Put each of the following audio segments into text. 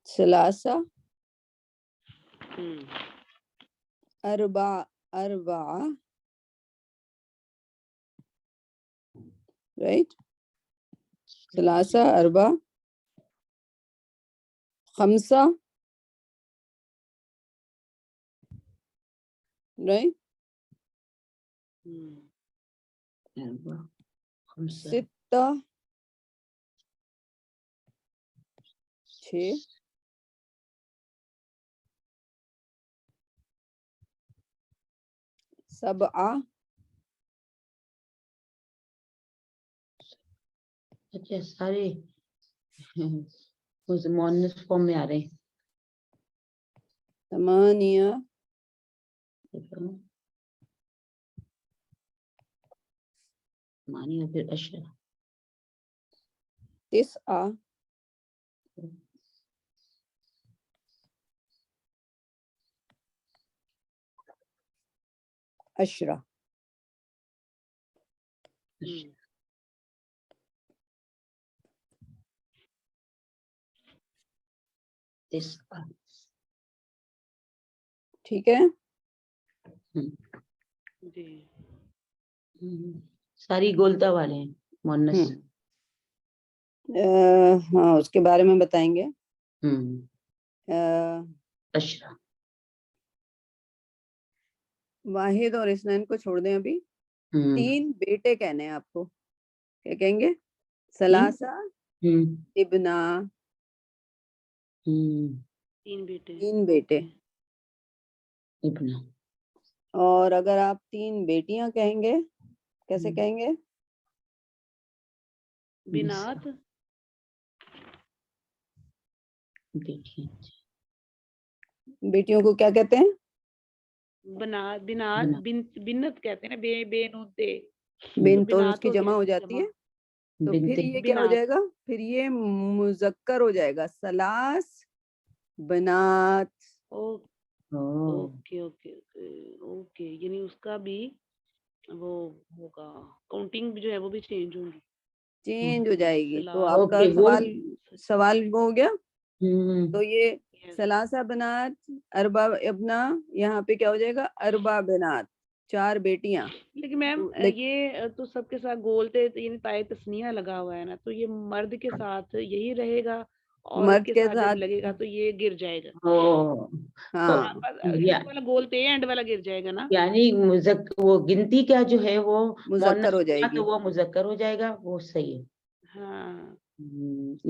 ثلاثہ اربع right ثلاثہ اربع خمسہ right ستہ چھ سبعہ اچھا سارے مؤنث فارم میں آ رہے ہیں. ثمانیہ مانی پھر اشرا تسعہ عشرہ ٹھیک ہے. جی ساری گولتا والے ہیں مؤنث. ہاں اس کے بارے میں بتائیں گے. اشرا واحد اور اثنین کو چھوڑ دیں ابھی. 3 بیٹے کہنے ہیں آپ کو. کیا کہیں گے؟ ثلاثہ ابنا 3 بیٹے 3 بیٹے. ابنا اور اگر آپ 3 بیٹیاں کہیں گے کیسے کہیں گے؟ بنات بیٹیوں کو کیا کہتے ہیں؟ بنات بنت کہتے ہیں نا. بے نون تے بنت اور اس کی جمع ہو جاتی ہے. تو پھر یہ کیا ہو بنات. جائے گا؟ پھر یہ مذکر ہو جائے گا. ثلاث بنات. اوکے اوکے اوکے یعنی اس کا بھی وہ ہوگا کاؤنٹنگ جو ہے وہ بھی چینج ہوگی. چینج ہو جائے گی. تو ثلاث. آپ کا سوال وہ ہو گیا. تو یہ Yes. ثلاثہ بنات اربع ابنا یہاں پہ کیا ہو جائے گا؟ اربع بنات 4 بیٹیاں. لیکن میم یہ تو سب کے ساتھ گولتے یعنی تائے تسنیہ لگا ہوا ہے نا, تو یہ مرد کے ساتھ یہی رہے گا, عورت کے ساتھ جب لگے گا تو یہ گر جائے گا. شروع والا گولتے اینڈ والا گر جائے گا نا. یعنی وہ گنتی کا جو ہے وہ مذکر ہو جائے گی. تو وہ مذکر ہو جائے گا. وہ صحیح ہے. ہاں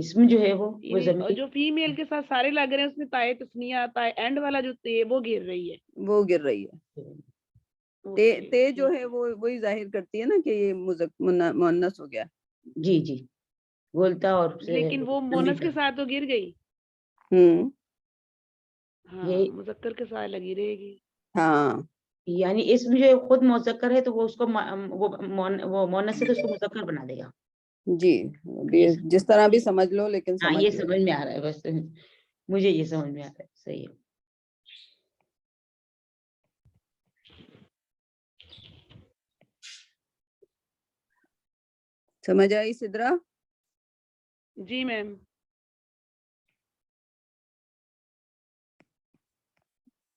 اس میں جو ہے وہ جو فیمیل کے ساتھ سارے لگ رہے ہیں اس میں تائے تسنیہ تائے اینڈ والا جو تے وہ گر رہی ہے. وہ گر رہی ہے. تے جو ہے وہ وہی ظاہر کرتی ہے نا کہ یہ مؤنث ہو گیا. جی جی بولتا. اور لیکن وہ مؤنث کے ساتھ تو گر گئی. ہاں مذکر کے ساتھ لگی رہے گی. ہاں یعنی اس میں جو خود مذکر ہے تو وہ اس کو وہ مؤنث ہے تو اس کو مذکر بنا دے گا. جی جس طرح بھی سمجھ لو لیکن ہاں یہ سمجھ میں آ رہا ہے. بس مجھے یہ سمجھ میں آ رہا ہے. صحیح ہے. سمجھ آئی سدرا؟ جی میم.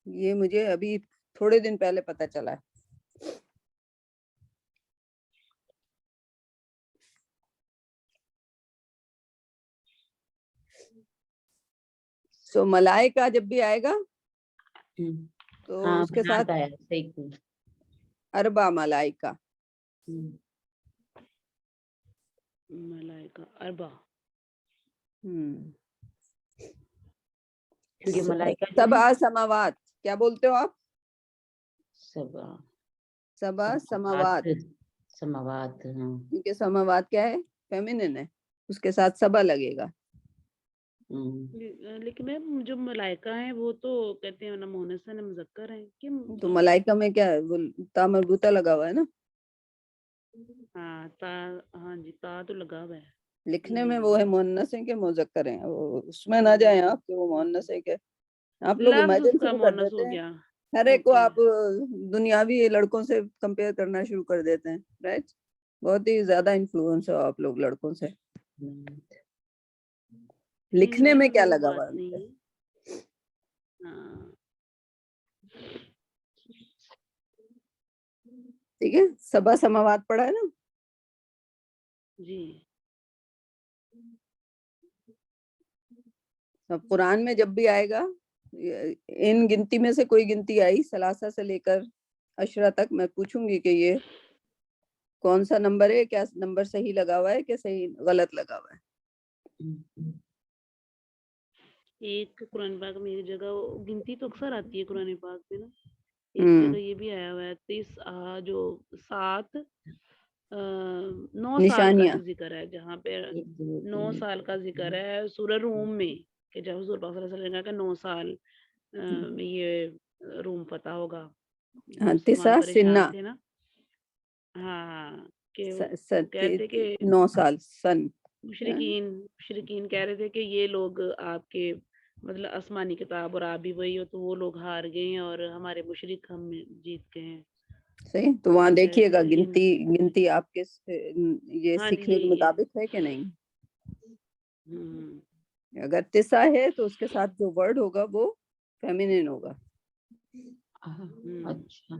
یہ مجھے ابھی تھوڑے دن پہلے پتہ چلا ہے. سو ملائکہ جب بھی آئے گا تو اس کے ساتھ اربع ملائکہ. ملائکہ اربع. سبع سماوات کیا بولتے ہو آپ؟ سبع سماوات. کیونکہ سماوات کیا ہے؟ فیمینن ہے. اس کے ساتھ سبع لگے گا. لیکن میم جو ملائکہ ہیں وہ تو کہتے ہیں نا مؤنث ہے نا مذکر ہیں. تو ملائکہ میں کیا ہے؟ وہ تا مربوطہ لگا ہوا ہے نا. ہاں جی تا تو لگا ہوا ہے. لکھنے میں وہ ہے مؤنث ہیں کہ مذکر ہیں. اس میں نہ جائیں آپ کہ وہ مؤنث ہے کہ آپ لوگ امیجن شروع کر دیتے ہیں. ہر ایک کو آپ دنیاوی لڑکوں سے کمپیئر کرنا شروع کر دیتے ہیں. رائٹ. بہت ہی زیادہ انفلوئنس ہو آپ لوگ لڑکوں سے. لکھنے میں کیا وہ لگا بات ہوا نہیں ہے؟ ہے۔ ہاں ٹھیک ہے، سبا سماوات پڑھا ہے نا؟ جی اب قرآن میں جب بھی آئے گا ان گنتی میں سے کوئی گنتی آئی ثلاثہ سے لے کر عشرہ تک، میں پوچھوں گی کہ یہ کون سا نمبر ہے، کیا نمبر صحیح لگا ہوا ہے کہ صحیح غلط لگا ہوا ہے۔ ایک قرآن پاک میں ایک جگہ گنتی تو اکثر آتی ہے قرآن پاک میں نا، ایک جگہ یہ بھی آیا ہوا ہے 30 جو 7 9 سال کا نشانیاں، ذکر ہے، جہاں پہ 9 سال کا ذکر ہے سورہ روم میں، کہ جب حضور پاک صلی اللہ علیہ وسلم نے کہا کہ 9 سال میں یہ روم فتح ہوگا، ہاں، مسلمان تسع پریشان سنہ، تھے نا، ہاں کہ وہ کہہ رہے تھے کہ 9 سال سن، مشرکین کہہ رہے تھے کہ یہ لوگ آپ کے مطلب آسمانی کتاب اور آپ بھی وہی ہو، تو وہ لوگ ہار گئے ہیں اور ہمارے مشرک ہم جیت گئے ہیں۔ صحیح، تو وہاں دیکھیے گا یہ گنتی آپ کے یہ ہاں جی سیکھنے کے یہی ہے۔ مطابق ہے کہ نہیں؟ ہوں اگر تسع ہے تو اس کے ساتھ جو ورڈ ہوگا وہ فیمینن ہوگا۔ اچھا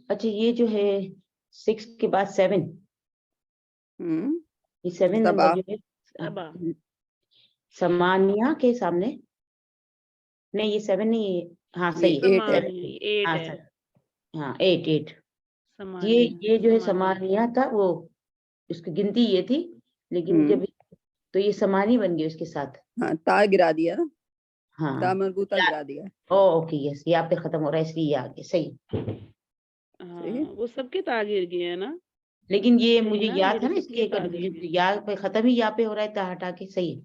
اچھا، یہ جو ہے 6 کے بعد 7، یہ 7 سبا، نمبر جو ہے سبا سمانیہ کے سامنے، نہیں یہ 7 نہیں ہے، ہاں یہ صحیح ہے، 8 ہے، 8 ہاں ہے، سر، ہاں 8 سمانیہ یہ جو ہے سمانیہ سمانیہ تھا، وہ اس کی گنتی یہ تھی، لیکن جب تو یہ سمانی بن گئی اس کے ساتھ، ہاں تا گرا دیا نا، ہاں تا مربوطہ گرا دیا، اوکے یس، یہ آپ پہ ختم ہو رہا ہے اس لیے یہ آگے صحیح، صحیح۔ ہاں وہ سب کے تاغیر گئے ہیں نا، لیکن یہ یہی مجھے نا، یاد یہ تھا جو نا، اس سب کے لیے تاغیر گئے۔ یا پہ ختم ہی یا پہ ہو رہا ہے، تا ہٹا کے صحیح ہے۔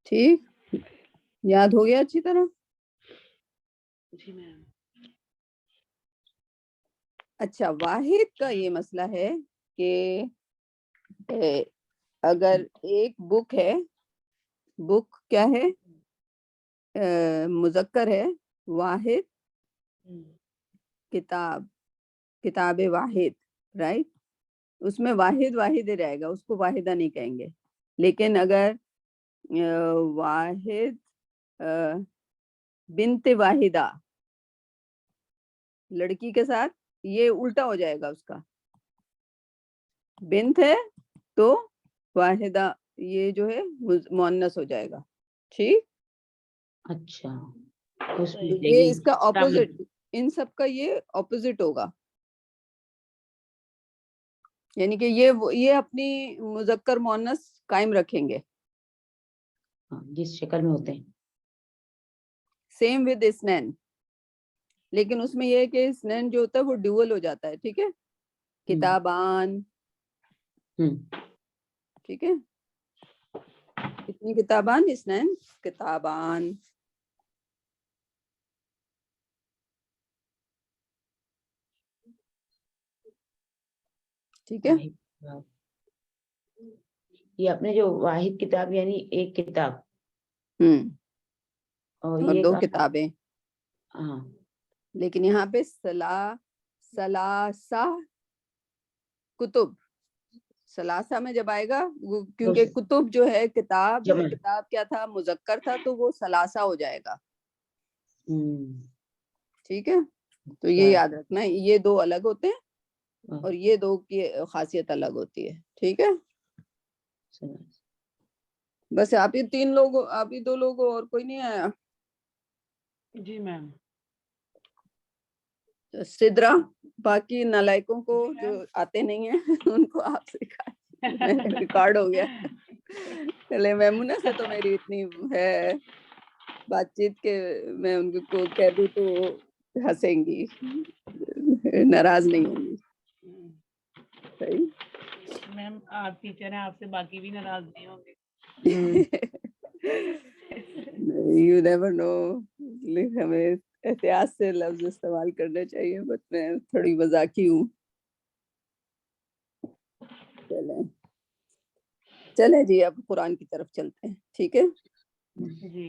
ٹھیک، یاد ہو گیا اچھی طرح؟ جی میم۔ اچھا، واحد کا یہ مسئلہ ہے کہ اگر ایک بک ہے، بک کیا ہے؟ مذکر ہے، واحد کتاب، کتاب واحد، رائٹ، اس میں واحد واحد ہی رہے گا، اس کو واحدہ نہیں کہیں گے۔ لیکن اگر واحد بنت واحدہ، لڑکی کے ساتھ، یہ الٹا ہو جائے گا، اس کا بنت ہے تو واحدہ یہ جو ہے مؤنث ہو جائے گا، ٹھیک؟ اچھا تو یہ اس کا اپوزٹ، ان سب کا یہ اپوزٹ ہوگا، یعنی کہ یہ اپنی مذکر مؤنث قائم رکھیں گے، جس شکل میں ہوتے ہیں، سیم ود اسنین، لیکن اس میں یہ ہے کہ اسنین جو ہوتا ہے وہ ڈیول ہو جاتا ہے، ٹھیک ہے، کتابان، ٹھیک ہے، کتنی کتابان؟ اسنین کتابان، ٹھیک ہے، یہ اپنے جو واحد کتاب یعنی ایک کتاب اور یہ 2 کتابیں، ہاں، لیکن یہاں پہ ثلاثہ کتب، ثلاثہ میں جب آئے گا کیونکہ کتب جو ہے کتاب ہے، کتاب کیا تھا؟ مذکر تھا، تو وہ ثلاثہ ہو جائے گا، ٹھیک ہے، تو یہ یاد رکھنا، یہ 2 الگ ہوتے ہیں اور یہ 2 کی خاصیت الگ ہوتی ہے، ٹھیک ہے۔ بس آپ ہی 3 لوگ، آپ ہی 2 لوگ ہو، اور کوئی نہیں آیا؟ جی میم۔ سدرا، باقی نالائکوں کو جو آتے نہیں ہیں ان کو آپ سکھائیں، ریکارڈ ہو گیا۔ چلے میمونہ سے تو میری اتنی ہے بات چیت کہ میں ان کو کہہ دوں تو ہنسیں گی، ناراض نہیں ہوں گی، صحیح میم آپ ٹیچر ہیں، آپ سے باقی بھی ناراض نہیں ہوں گے۔ یو نیور نو، ہمیں احتیاط سے لفظ استعمال کرنے چاہیے، بٹ میں تھوڑی مذاقی ہوں۔ چلیں جی، اب قرآن کی طرف چلتے ہیں، ٹھیک ہے؟ جی جی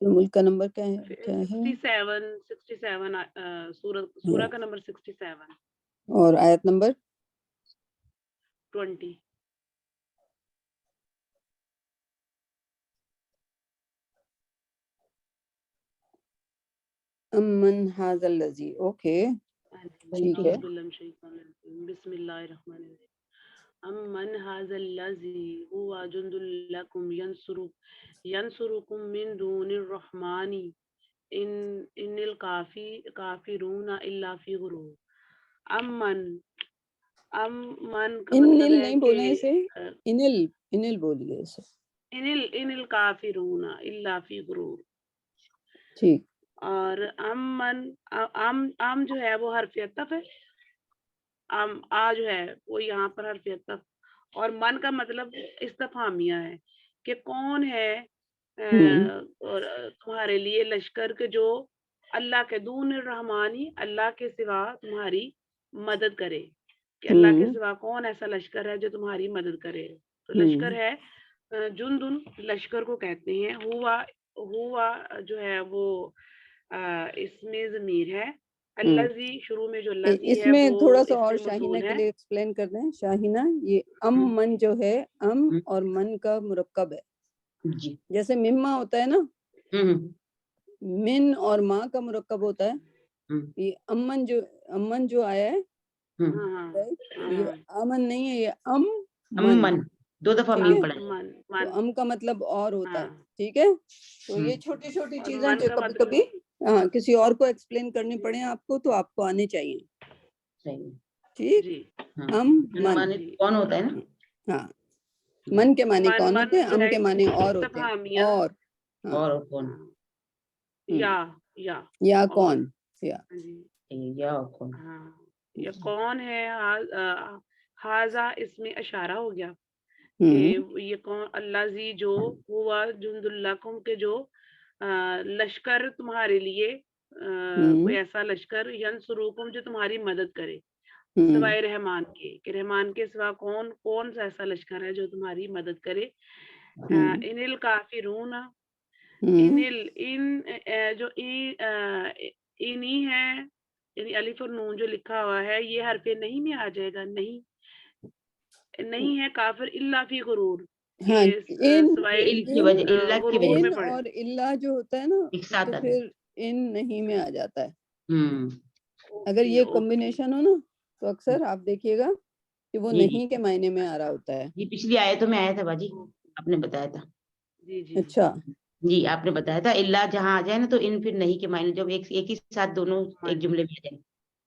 ملک کا نمبر کیا ہے 67 سورہ کا نمبر 67 اور آیت نمبر 20. امن ھذا الذی، اوکے ٹھیک ہے. بسم اللہ الرحمن الرحیم. امن ھذا الذی هو جند لکم ینصرکم من دون الرحمن ان الکافرون الا فی غرور. امن کا مطلب ہے نہیں بولنا اسے، انل بولیے اسے. ان الکافرون الا فی غرور. ٹھیک. اور ام جو ہے وہ حرف عطف ہے. آ جو ہے وہ یہاں پر حرف عطف، اور من کا مطلب استفہامیہ ہے کہ کون ہے اور تمہارے لیے لشکر کے جو اللہ کے دون الرحمانی، اللہ کے سوا تمہاری مدد کرے. کہ اللہ کے سوا کون ایسا لشکر ہے جو تمہاری مدد کرے. تو لشکر ہے جندن، لشکر کو کہتے ہیں. ہوا جو ہے وہ اس میں ضمیر ہے. الذی شروع میں جو الذی اس ہے میں وہ تھوڑا سا اسم اور موصول شاہینہ کے ہے. لیے ایکسپلین کر دیں. شاہینہ، یہ من جو ہے اور من کا مرکب ہے. جی جیسے مما ہوتا ہے نا، من اور ماں کا مرکب ہوتا ہے. یہ امن جو آیا ہے، یہ امن نہیں ہے، یہ من. دو دفعہ ٹھیک میم ہے، پڑھا. تو ام کا مطلب اور ہوتا ہے. ٹھیک ہے. تو یہ چھوٹی چھوٹی اور چیزیں من جو کا کبھی مطلب کبھی کسی اور کو ایکسپلین کرنی پڑے آپ کو، تو آپ کو آنے چاہیے. ٹھیک. جی من کون ہوتا ہے نا. ہاں، من کے معنی کون ہوتے ہیں، جو ام ہے کے معنی اور ہوتے ہیں. استفہامیہ. اور کون یا کون، یا کون. ہاں، یہ کون ہے. حاضہ اس میں اشارہ ہو گیا کہ یہ کون. اللہ زی جو ہوا جند لکم کے جو لشکر تمہارے لیے، کوئی ایسا لشکر ینصروکم جو تمہاری مدد کرے سوائے رحمان کے، کہ رحمان کے سوا کون سا ایسا لشکر ہے جو تمہاری مدد کرے. ان الکافرون، جو اینی ہے، یعنی الف اور نون جو لکھا ہوا ہے یہ حرف نہیں میں آ جائے گا. نہیں ہے کافر الا فی غرور. ہاں، غرور میں پڑے. اور اللہ جو ہوتا ہے نا، تو پھر ان نہیں میں آ جاتا ہے. اگر یہ کمبینیشن ہو نا، تو اکثر آپ دیکھیے گا کہ وہ نہیں کے معنی میں آ رہا ہوتا ہے. یہ پچھلی آیتوں میں آیا تھا باجی، آپ نے بتایا تھا. اچھا جی آپ نے بتایا تھا اللہ جہاں آ جائے نا تو ان پھر نہیں کے معنی، جب ایک ہی ساتھ دونوں ایک جملے میں آ جائیں.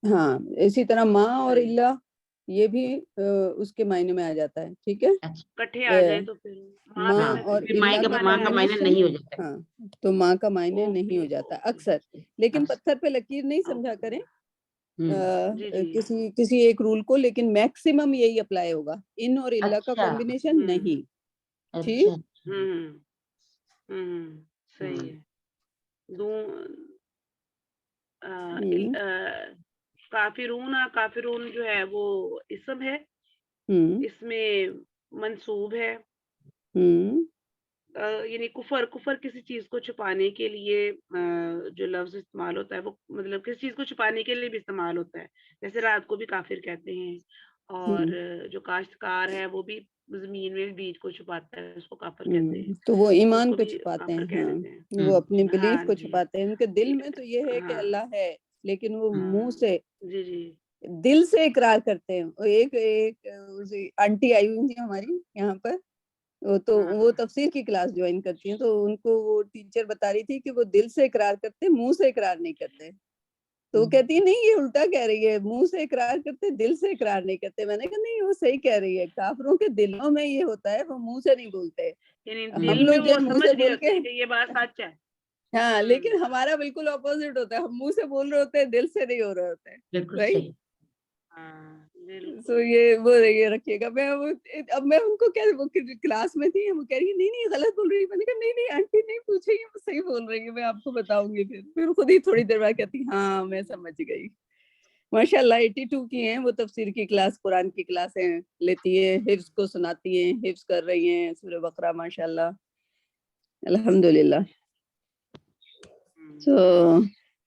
ہاں، اسی طرح ماں اور اللہ یہ بھی اس کے معنی میں آ جاتا ہے. ٹھیک ہے، کٹھے آ جائے تو پھر ماں اور اللہ کا معنی نہیں ہو جاتا. ہاں، تو ماں کا معنی نہیں ہو جاتا اکثر. لیکن پتھر پہ لکیر نہیں سمجھا کریں کسی ایک رول کو، لیکن میکسیمم یہی اپلائی ہوگا. ان اور اللہ کا کمبینیشن نہیں. ٹھیک. صحیح ہے. کافرون جو ہے وہ اسم ہے، اس میں منصوب ہے. یعنی کفر کسی چیز کو چھپانے کے لیے جو لفظ استعمال ہوتا ہے، وہ مطلب کسی چیز کو چھپانے کے لیے بھی استعمال ہوتا ہے. جیسے رات کو بھی کافر کہتے ہیں، اور جو کاشتکار ہے وہ بھی زمین میں بیج کو چھپاتا ہے، اس کو کافر کہتے ہیں. تو وہ ایمان کو کو بھی چھپاتے کافر کہہ ہیں. دیتے ہیں. وہ اپنی بلیف کو جی. چھپاتے ہیں. ان کے دل میں تو یہ ہے کہ اللہ ہے، لیکن وہ منہ سے جی دل سے اقرار کرتے ہیں. ایک آنٹی آئی ہوئی تھی ہماری یہاں پر، تو وہ تفسیر کی کلاس جوائن کرتی ہیں، تو ان کو وہ ٹیچر بتا رہی تھی کہ وہ دل سے اقرار کرتے، منہ سے اقرار نہیں کرتے. تو وہ کہتی ہے نہیں یہ الٹا کہہ رہی ہے، منہ سے اقرار کرتے دل سے اقرار نہیں کرتے. میں نے کہا نہیں، وہ صحیح کہہ رہی ہے. کافروں کے دلوں میں یہ ہوتا ہے، وہ منہ سے نہیں بولتے. ہم لوگ جو منہ سے بول کے یہ بات سچ ہے. ہاں، لیکن ہمارا بالکل اپوزٹ ہوتا ہے. ہم منہ سے بول رہے ہوتے ہیں، دل سے نہیں ہو رہے ہوتے ہیں. بالکل رائٹ. بالکل. سو یہ رکھیے گا. اب میں ان کو کلاس میں تھی، وہ کہہ رہی ہے نہیں غلط بول رہی ہے. میں نے کہا نہیں آنٹی نہیں پوچھے گی، وہ صحیح بول رہی ہے، میں آپ کو بتاؤں گی. پھر خود ہی تھوڑی دیر بعد کہتی ہاں میں سمجھ گئی. ماشاء اللہ 82 کی ہیں وہ، تفسیر کی کلاس، قرآن کی کلاسیں لیتی ہیں، حفظ کو سناتی ہیں، حفظ کر رہی ہیں سورہ بقرہ. ماشاء اللہ، الحمدللہ. So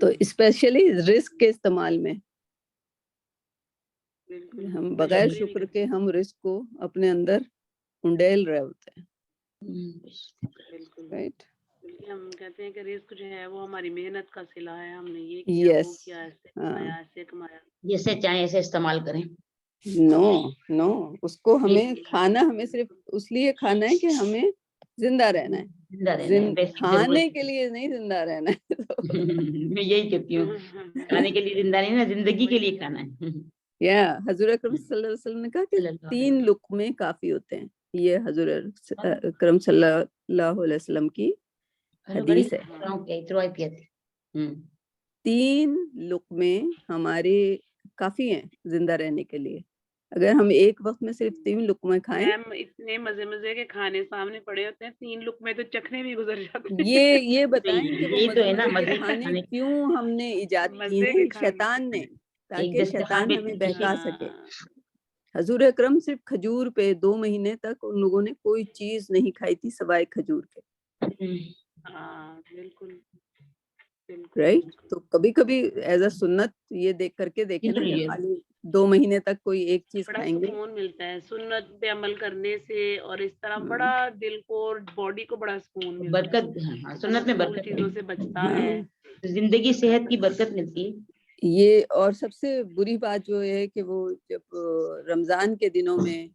تو اسپیشلی رزق کے استعمال میں بالکل ہم بغیر شکر کے ہم رزق کو اپنے اندر انڈیل رہے ہوتے ہیں. بالکل رائٹ. ہم کہتے ہیں کہ رزق جو ہے وہ ہماری محنت کا صلہ ہے, ہم نے یہ کیا وہ کیا, ایسے کمایا ایسے کمایا, جیسے چاہیں ایسے استعمال کریں. نو اس کو ہمیں کھانا ہمیں صرف اس لیے کھانا ہے کہ ہمیں زندہ رہنا ہے, کھانے کے لیے نہیں زندہ رہنا ہے. میں یہی کہتی ہوں, کھانے کے لیے زندہ نہیں نا, زندگی کے لیے کھانا ہے. یا حضور اکرم صلی اللہ علیہ وسلم نے کہا کہ 3 لقمے کافی ہوتے ہیں. یہ حضور اکرم صلی اللہ علیہ وسلم کی حدیث ہے. 3 لقمے ہمارے کافی ہیں زندہ رہنے کے لیے. اگر ہم ایک وقت میں صرف 3 لقمے کھائیں, اتنے مزے کے کھانے سامنے پڑے ہوتے ہیں, 3 لقمے تو چکھنے بھی گزر جاتے ہیں. یہ بتائیں کہ وہ مزے کے کھانے کیوں ہم نے ایجاد کیے ہیں, شیطان نے, تاکہ شیطان ہمیں بہکا سکے. حضور اکرم صرف کھجور پہ 2 مہینے تک ان لوگوں نے کوئی چیز نہیں کھائی تھی سوائے کھجور کے. بالکل رائٹ. تو کبھی کبھی ایز اے سنت یہ دیکھ کر کے دیکھیں نا کہ خالی 2 مہینے تک کوئی ایک چیز بڑا کھائیں گے. سکون ملتا ہے سنت پہ عمل کرنے سے, اور اس طرح بڑا دل کو اور باڈی کو بڑا سکون ملتا ہے. برکت, سنت میں برکت چیزوں سے بچتا ہے, زندگی صحت کی برکت ملتی ہے. یہ اور سب سے بری بات جو ہے کہ وہ جب رمضان کے دنوں میں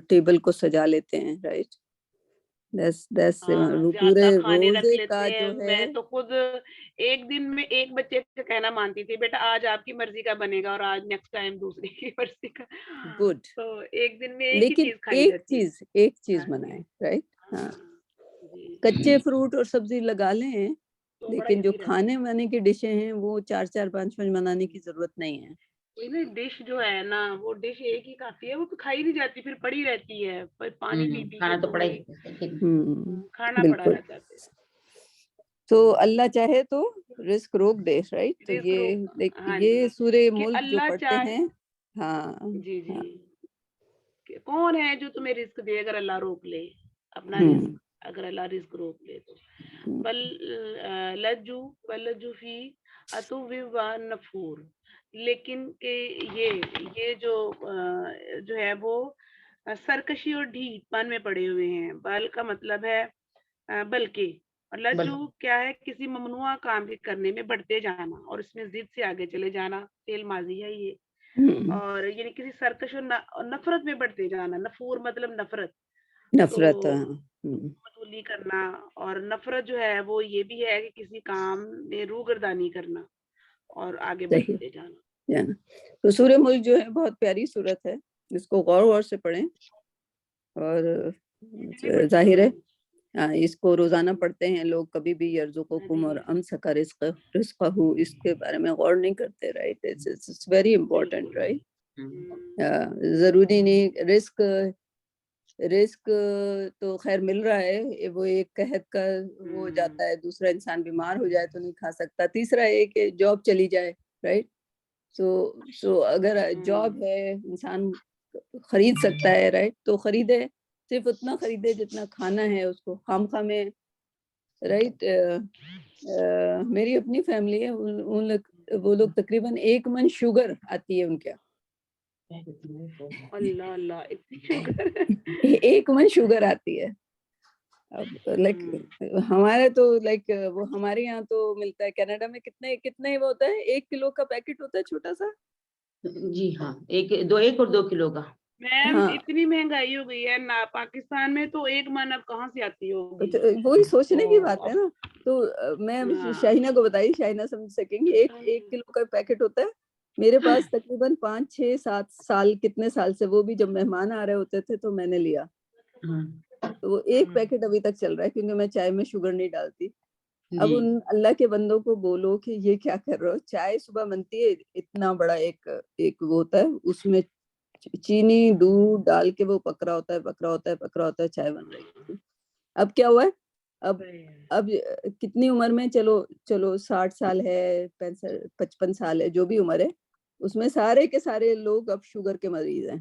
ٹیبل کو سجا لیتے ہیں. رائٹ. پورے روزے کا جو ہے, میں تو خود ایک دن میں ایک بچے کا کہنا مانتی تھی, بیٹا آج آپ کی مرضی کا بنے گا اور آج نیکسٹ ٹائم دوسری کی مرضی کا. گڈ. تو ایک دن میں ایک ہی لیکن چیز کھائی جاتی ہے. ایک چیز بنائیں. رائٹ. ہاں, کچے فروٹ اور سبزی لگا لیں, لیکن جو کھانے وانے کی ڈشیں ہیں وہ 4 5 بنانے کی ضرورت نہیں ہے. ڈش جو ہے نا, وہ ڈش ایک ہی کافی ہے, وہ تو کھائی نہیں جاتی, پھر پڑی رہتی ہے, پانی پی کے کھانا تو پڑا ہی. کھانا پڑا رہتا ہے. تو اللہ چاہے تو رزق روک دے. رائٹ. تو یہ سورہ ملک جو پڑھتے ہیں, ہاں جی کون ہے جو تمہیں رزق دے اگر اللہ روک لے اپنا رزق, اگر اللہ رزق روک لے تو. بل لجو فی اتو و نفور, لیکن کہ یہ جو ہے وہ سرکشی اور ڈھیٹ پن میں پڑے ہوئے ہیں. بل کا مطلب ہے بلکہ, اور لجو کیا ہے, کسی ممنوع کام کے کرنے میں بڑھتے جانا اور اس میں ضد سے آگے چلے جانا, فعل ماضی ہے یہ. اور یعنی کسی سرکش اور نفرت میں بڑھتے جانا. نفور مطلب نفرت متولی کرنا, اور نفرت جو ہے وہ یہ بھی ہے کہ کسی کام میں روگردانی کرنا اور آگے بڑھتے جانا. تو سورہ ملک جو ہے بہت پیاری سورت ہے, اس کو غور سے پڑھیں. اور ظاہر ہے اس کو روزانہ پڑھتے ہیں لوگ, کبھی بھی یرزقکم اور امسک رزقہ, اس کے بارے میں غور نہیں کرتے. Right. It's very important. Right. ضروری نہیں رزق تو خیر مل رہا ہے, وہ ایک قحط کا ہو جاتا ہے, دوسرا انسان بیمار ہو جائے تو نہیں کھا سکتا, تیسرا ہے کہ جاب چلی جائے. رائٹ. سو اگر جاب ہے انسان خرید سکتا ہے. رائٹ. تو خریدے, صرف اتنا خریدے جتنا کھانا ہے اس کو, خامخواہ میں. رائٹ. میری اپنی فیملی ہے, وہ لوگ تقریباً 1 من شوگر آتی ہے ان کے. اللہ 1 من شوگر آتی ہے. لائک ہمارے تو لائک وہ ہمارے یہاں تو ملتا ہے. کینیڈا میں کتنے وہ ہوتا ہے, 1 کلو کا پیکٹ ہوتا ہے چھوٹا سا. جی ہاں, 1 اور 2 کلو کا. میم اتنی مہنگائی ہو گئی ہے نا پاکستان میں, تو 1 من اب کہاں سے آتی ہوگی. وہی سوچنے کی بات ہے نا. تو میں شاہینہ کو بتائی, شاہینہ سمجھ سکیں گی. 1 کلو کا پیکٹ ہوتا ہے. میرے پاس تقریباً 5 6 7 سال, کتنے سال سے, وہ بھی جب مہمان آ رہے ہوتے تھے تو میں نے لیا. تو وہ 1 پیکٹ ابھی تک چل رہا ہے, کیونکہ میں چائے میں شوگر نہیں ڈالتی. اب ان اللہ کے بندوں کو بولو کہ یہ کیا کر رہے ہو. چائے صبح بنتی ہے, اتنا بڑا ایک وہ ہوتا ہے, اس میں چینی دودھ ڈال کے وہ پکڑا ہوتا ہے, چائے بن رہی ہے. اب کیا ہوا ہے, اب کتنی عمر میں, چلو 60 سال ہے, 55 سال ہے, جو بھی عمر ہے, اس میں سارے کے سارے لوگ اب شوگر کے مریض ہیں.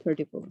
34।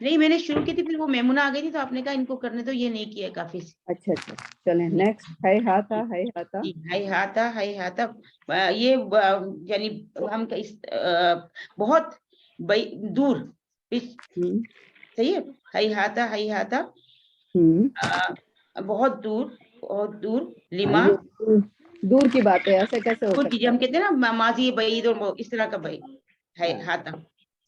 نہیں میں نے شروع کی تھی, پھر وہ میمونہ آ گئی تھی تو آپ نے کہا ان کو کرنے تو, یہ نہیں کیا کافی. اچھا اچھا چلیں نیکسٹ. ہے ہاتھا ہے ہاتھا. ہے ہاتھا یہ یعنی ہم بہت دور, صحیح ہے, ہے ہاتھا بہت دور, بہت دور. لما دور کی بات ہے, ایسے کیسے ہو دور سکتا کی, ہم کہتے ہیں نا ماضی بعید اور اس طرح کا بعید. ہے ہاتھا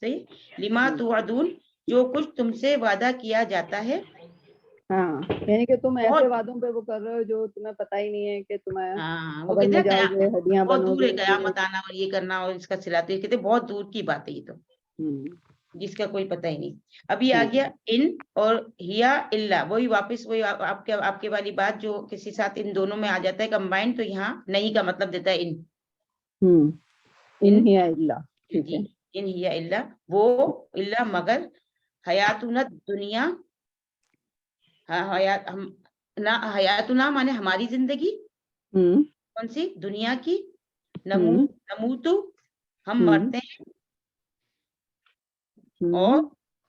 صحیح. لما توعدون جو کچھ تم سے وعدہ کیا جاتا ہے. ہاں یعنی کہ تم ایسے وعدوں پہ وہ کر رہے ہو جو تمہیں پتہ ہی نہیں ہے کہ تمہیں وہ قبر کہتے میں ہیں جاؤ گے, ہڈیاں بہت بنو دور ہے گے. قیامت آنا اور یہ کرنا اور اس کا صلہ, تو کہتے ہیں بہت دور کی بات ہے یہ تو, جس کا کوئی پتہ ہی نہیں. ابھی آ گیا ان اور ہیا الا, وہی واپس وہی آپ کے والی بات جو کسی ساتھ ان دونوں میں آ جاتا ہے کمبائن, تو یہاں نہیں کا مطلب دیتا ہے ان ہیا الا. ٹھیک ہے, ان ہیا الا وہ الا مگر, حیاتنا دنیا, حیاتنا مانے ہماری زندگی, کون سی دنیا کی, نموتو ہم مرتے ہیں,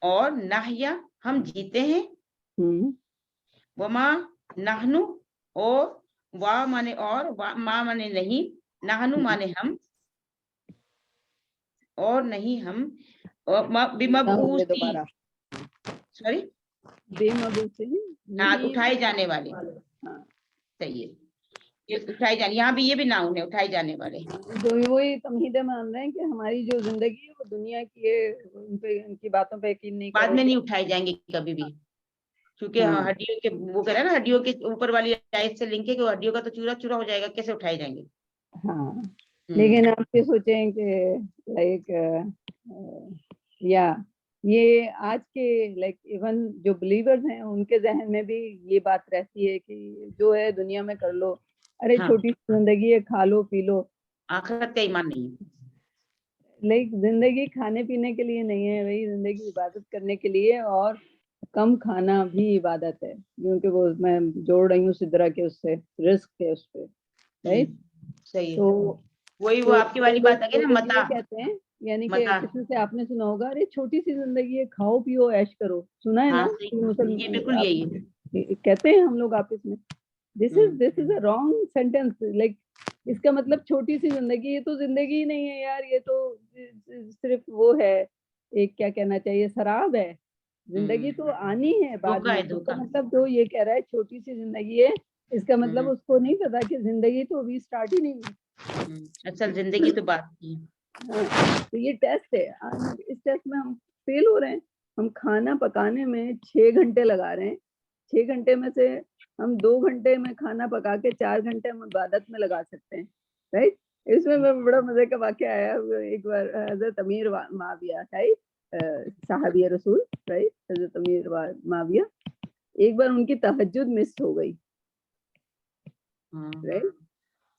اور نحیا ہم جیتے ہیں, وما نحنو اور وا مانے اور, ما مانے نہیں, نحنو مانے ہم, اور نہیں ہم, بمبعوثین, سوری ہاں اٹھائے جانے والے. صحیح ہے, اٹھائے جانے, یہاں بھی یہ بھی ناؤن ہے, اٹھائے جانے والے. جو وہی تمہیدیں مان رہے ہیں کہ ہماری جو زندگی ہے وہ دنیا کی ہے, ان کی باتوں پہ یقین نہیں بعد کرو میں گے. نہیں اٹھائے جائیں گے کبھی بھی, کیونکہ ہڈیوں کے وہ کہہ رہا ہے نا, ہڈیوں کے اوپر والی آیت سے لنک ہے کہ ہڈیوں کا تو چورا چورا ہو جائے گا, کیسے اٹھائے جائیں گے. ہاں لیکن آپ یہ سوچیں کہ لائک یا یہ آج کے لائک ایون جو بلیورز ہیں ان کے ذہن میں بھی یہ بات رہتی ہے کہ جو ہے دنیا میں کر لو, ارے چھوٹی سی زندگی ہے, کھا لو پی لو. آخرت کا ایمان نہیں ہے. لائک زندگی کھانے پینے کے لیے نہیں ہے بھائی, زندگی عبادت کرنے کے لیے, اور کم کھانا بھی عبادت ہے, کیونکہ وہ میں جوڑ رہی ہوں سدرا کے اس سے رزق ہے اس پہ, رائٹ. صحیح تو وہی وہ آپ کی والی بات ہے نا, متا یہ کہتے ہیں یعنی کہ کسی سے آپ نے سنا ہوگا, ارے چھوٹی سی زندگی ہے, کھاؤ پیو عیش کرو, سنا ہے نا, یہ بالکل یہی ہے کہتے ہیں ہم لوگ آپس میں. دس از اے رانگ سینٹینس. لائک اس کا مطلب چھوٹی سی زندگی, یہ تو زندگی ہی نہیں ہے یار, یہ تو صرف وہ ہے, ایک کیا کہنا چاہیے, شراب ہے. زندگی تو آنی ہے بعد میں. اس کا مطلب جو یہ کہہ رہا ہے چھوٹی سی زندگی ہے, اس کا مطلب اس کو نہیں پتا کہ زندگی تو ابھی اسٹارٹ ہی نہیں ہوئی. اصل زندگی تو بات کی. تو یہ ٹیسٹ ہے, اس ٹیسٹ میں ہم فیل ہو رہے ہیں. ہم کھانا پکانے میں 6 گھنٹے لگا رہے ہیں, 6 گھنٹے میں سے ہم 2 گھنٹے میں کھانا پکا کے 4 گھنٹے ہم عبادت میں لگا سکتے ہیں, رائٹ. اس میں بڑا مزے کا واقعہ آیا. ایک بار حضرت امیر معاویہ, صحابی رسول, رائٹ, حضرت امیر معاویہ, ایک بار ان کی تہجد مس ہو گئی, رائٹ.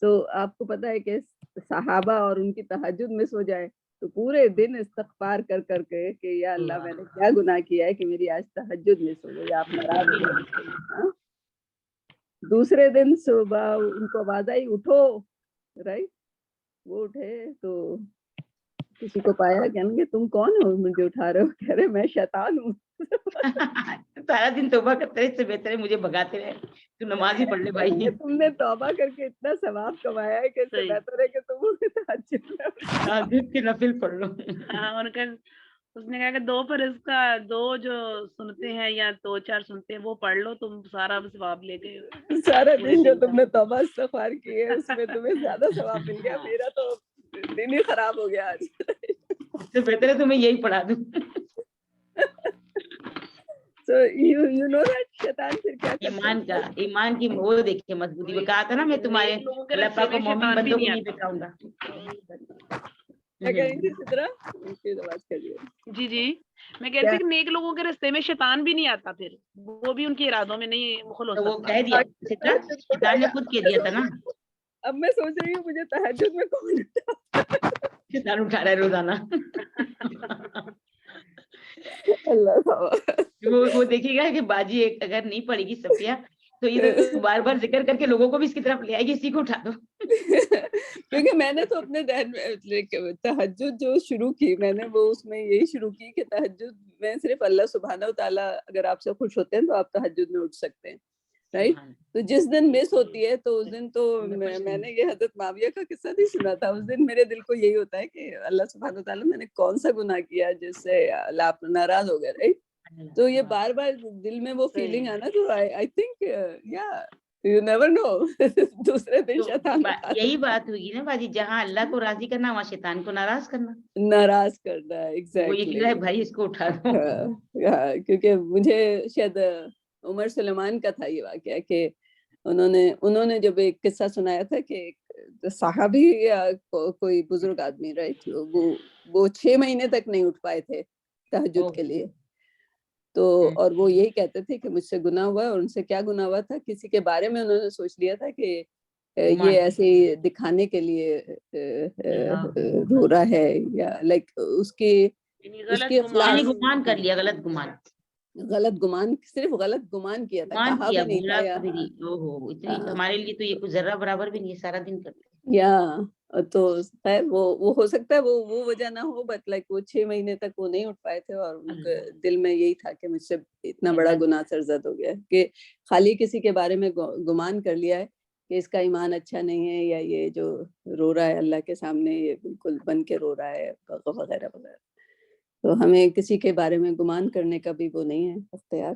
تو آپ کو پتا ہے کہ صحابہ اور ان کی تہجد مس ہو جائے تو پورے دن استغفار کر کر کے کہ یا اللہ میں نے کیا گناہ کیا ہے کہ میری آج تہجد مس ہو گئی, آپ ناراض ہو گئے. دوسرے دن صبح ان کو آواز آئی اٹھو, رائٹ. وہ اٹھے تو کسی کو پایا, کہیں گے تم کون ہو مجھے اٹھا رہے ہو, کہہ رہے میں شیطان ہوں. سارا دن توبہ کرتے رہے, اس سے بہتر ہے مجھے بھگاتے رہے, تو نماز ہی پڑھ لے بھائی. تم نے توبہ کر کے اتنا ثواب کمایا ہے کہ اس سے بہتر ہے کہ تم کے نفل پڑھ لو. اس نے کہا کہ 2 فرض کا 2 جو سنتے ہیں یا 2-4 سنتے ہیں وہ پڑھ لو, تم سارا ثواب لے گئے. سارا دن جو تم نے توبہ استغفار کی ہے اس میں تمہیں زیادہ ثواب مل گیا, میرا تو دن ہی خراب ہو گیا آج. اس سے بہتر ہے تمہیں یہی پڑھا دوں. So you know that شیطان پھر کیا کرتا ہے, ایمان کی وہ دیکھیے مضبوطی. وہ کہا تھا نا میں تمہارے اللہ پاک کو مومن بندوں کو نہیں بتاؤں گا. جی میں کہتی کہ نیک لوگوں کے راستے میں شیطان بھی نہیں آتا, پھر وہ بھی ان کے ارادوں میں نہیں مخل ہو سکتا. وہ کہہ دیا شیطان نے خود کہہ دیا تھا نا. اب میں سوچ رہی ہوں مجھے تہجد میں کون شیطان اٹھا رہا ہے روزانہ. وہ دیکھے گا کہ باجی ایک اگر نہیں پڑے گی صفیہ تو یہ بار بار ذکر کر کے لوگوں کو بھی اس کی طرف لے آئے گی, اسی کو اٹھا دو. کیونکہ میں نے تو اپنے ذہن میں تہجد جو شروع کی, میں نے وہ اس میں یہی شروع کی کہ تہجد میں صرف اللہ سبحانہ و تعالیٰ اگر آپ سے خوش ہوتے ہیں تو آپ تہجد میں اٹھ سکتے ہیں رائٹ. تو جس دن مس ہوتی ہے تو اس دن تو میں نے یہ حضرت معاویہ کا قصہ نہیں سنا تھا. اس دن میرے دل کو یہی ہوتا ہے کہ اللہ سبحانہ و تعالیٰ میں نے کون سا گناہ کیا جس سے اللہ آپ ناراض ہو گئے رائٹ. تو یہ بار بار دل میں وہ فیلنگ آنا تو آئی تھنک یا یو نیور نو دوسرے دن شیطان یہی بات ہوگی نا باجی, جہاں اللہ کو راضی کرنا وہاں شیطان کو ناراض کرنا, ناراض کرنا ہے. وہ یہ کہہ رہا ہے بھائی اس کو اٹھا دو. کیونکہ مجھے شاید عمر سلیمان کا تھا یہ واقعہ کہ انہوں نے جب ایک قصہ سنایا تھا کہ ایک صحابی یا کوئی بزرگ آدمی رائٹ وہ 6 مہینے تک نہیں اٹھ پائے تھے تہجد کے لیے. تو اور وہ یہی کہتے تھے کہ مجھ سے گناہ ہوا ہے. اور ان سے کیا گناہ ہوا تھا, کسی کے بارے میں انہوں نے سوچ لیا تھا کہ یہ ایسے ہی دکھانے کے لیے رو رہا ہے یا لائک اس کی گمان کر لیا, غلط گمان صرف غلط گمان کیا تھا, گمان کہا کیا, بھی نہیں بولا تھا. بھی نہیں. اتنی ہمارے لیے تو یہ کچھ ذرہ برابر بھی نہیں, سارا دن کر یا تو خیر وہ ہو سکتا ہے وہ وجہ نہ ہو, بٹ لائک وہ 6 مہینے تک وہ نہیں اٹھ پائے تھے اور ان کے دل میں یہی تھا کہ مجھ سے اتنا بڑا گناہ سرزد ہو گیا کہ خالی کسی کے بارے میں گمان کر لیا ہے کہ اس کا ایمان اچھا نہیں ہے یا یہ جو رو رہا ہے اللہ کے سامنے یہ بالکل بن کے رو رہا ہے وغیرہ وغیرہ. تو ہمیں کسی کے بارے میں گمان کرنے کا بھی وہ نہیں ہے اختیار.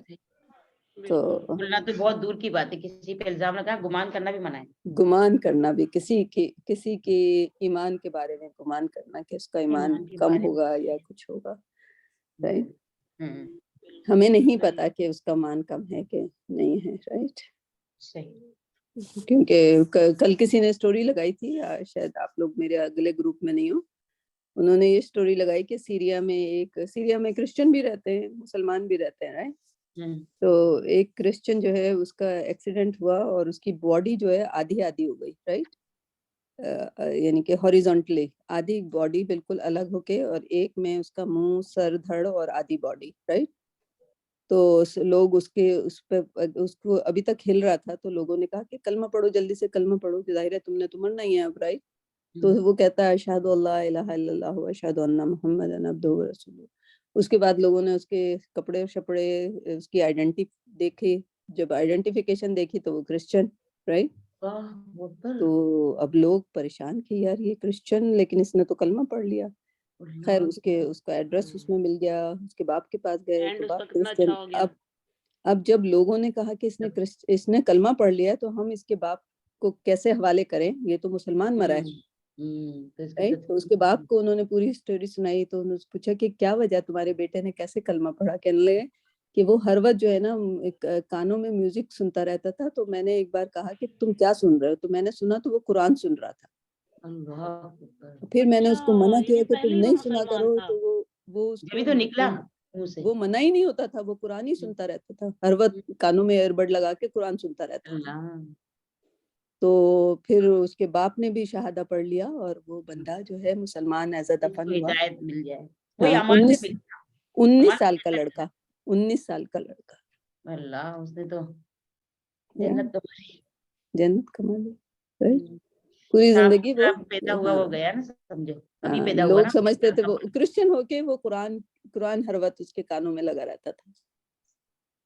تو بولنا تو بہت دور کی بات ہے, کسی پہ الزام لگا, گمان کرنا بھی منع ہے. گمان کرنا بھی کسی کی ایمان کے بارے میں گمان کرنا کہ اس کا ایمان کم ہوگا یا کچھ ہوگا رائٹ. ہمیں نہیں پتا کہ اس کا ایمان کم ہے کہ نہیں ہے رائٹ. کیونکہ کل کسی نے اسٹوری لگائی تھی, شاید آپ لوگ میرے اگلے گروپ میں نہیں ہو, انہوں نے یہ اسٹوری لگائی کہ سیریا میں کرسچن بھی رہتے ہیں, مسلمان بھی رہتے ہیں رائٹ. تو ایک کرسچن جو ہے اس کا ایکسیڈنٹ ہوا اور اس کی باڈی جو ہے آدھی ہو گئی رائٹ, یعنی کہ ہاریزونٹلی آدھی باڈی بالکل الگ ہو کے, اور ایک میں اس کا منہ, سر, دھڑ اور آدھی باڈی رائٹ. تو لوگ اس کو ابھی تک ہل رہا تھا, تو لوگوں نے کہا کہ کلمہ پڑھو, جلدی سے کلمہ پڑھو, ظاہر ہے تم نے تو مرنا ہی ہے اب رائٹ. تو وہ کہتا ہے اشہد اللہ الہ الا اللہ واشہد ان محمدا عبدہ ورسولہ. اس کے بعد لوگوں نے اس کے کپڑے شپڑے, اس کی آئیڈینٹی دیکھی, جب آئیڈینٹیفیکیشن دیکھی تو وہ کرسچن رائٹ. تو اب لوگ پریشان کہ یار یہ کرسچن لیکن اس نے تو کلمہ پڑھ لیا. خیر اس کا ایڈریس اس میں مل گیا, اس کے باپ کے پاس گئے تو باپ کرسچن. اب جب لوگوں نے کہا کہ اس نے کلمہ پڑھ لیا تو ہم اس کے باپ کو کیسے حوالے کریں, یہ تو مسلمان مرا ہے. تو اس کے باپ کو انہوں نے پوری اسٹوری سنائی, تو انہوں نے پوچھا کہ کیا وجہ تمہارے بیٹے نے کیسے کلمہ پڑھا. کہنے لگے کہ وہ ہر وقت جو ہے نا کانوں میں میوزک سنتا رہتا تھا, تو میں نے ایک بار کہا کہ تم کیا سن رہے ہو, تو میں نے سنا تو وہ قرآن سن رہا تھا. پھر میں نے اس کو منع کیا کہ تم نہیں سنا کرو, تو وہ اس کو نکلا, وہ منع ہی نہیں ہوتا تھا, وہ قرآن ہی سنتا رہتا تھا, ہر وقت کانوں میں ایئر بڈ لگا کے قرآن سنتا رہتا تھا. تو پھر اس کے باپ نے بھی شہادہ پڑھ لیا اور وہ بندہ جو ہے مسلمان ایز اے دفن ہوا. 19 سال کا لڑکا, 19 سال کا لڑکا. اللہ, اس نے تو جنت کما لی پوری زندگی. وہ پیدا ہوا وہ گیا نا, سمجھو ابھی پیدا ہوا. لوگ سمجھتے تھے وہ کرسچن ہو کے وہ قرآن ہر وقت اس کے کانوں میں لگا رہتا تھا.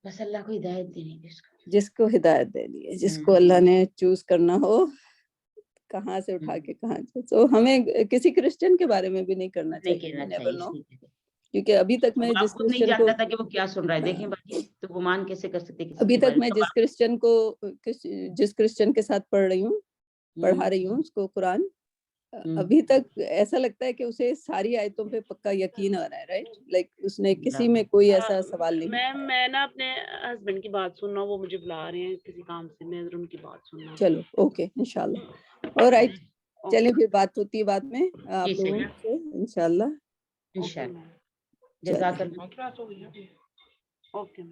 بس اللہ کو ہدایت دینی ہے, جس کو ہدایت دینی ہے, جس کو اللہ نے چوز کرنا ہو, کہاں سے اٹھا کے کہاں سے. تو ہمیں کسی کرسچن کے بارے میں بھی نہیں کرنا چاہیے, کیونکہ ابھی تک میں جس نہیں جانتا تھا کہ وہ کیا سن رہا ہے. دیکھیں باقی تو گمان کیسے کر سکتے, ابھی تک میں جس کرسچن کے ساتھ پڑھا رہی ہوں اس کو قرآن, ابھی تک ایسا لگتا ہے کہ اسے ساری آیتوں پہ پکا یقین آ رہا ہے رائٹ. لائک اس نے کسی میں کوئی ایسا سوال نہیں. میں نا اپنے ہسبینڈ کی بات سن رہا ہوں, وہ مجھے بلا رہے ہیں کسی کام سے, میں ان کی بات سننا. چلو اوکے انشاءاللہ. آلرائٹ, چلیں پھر بات ہوتی ہے بعد میں آپ لوگوں سے انشاءاللہ. جزاک اللہ. اوکے.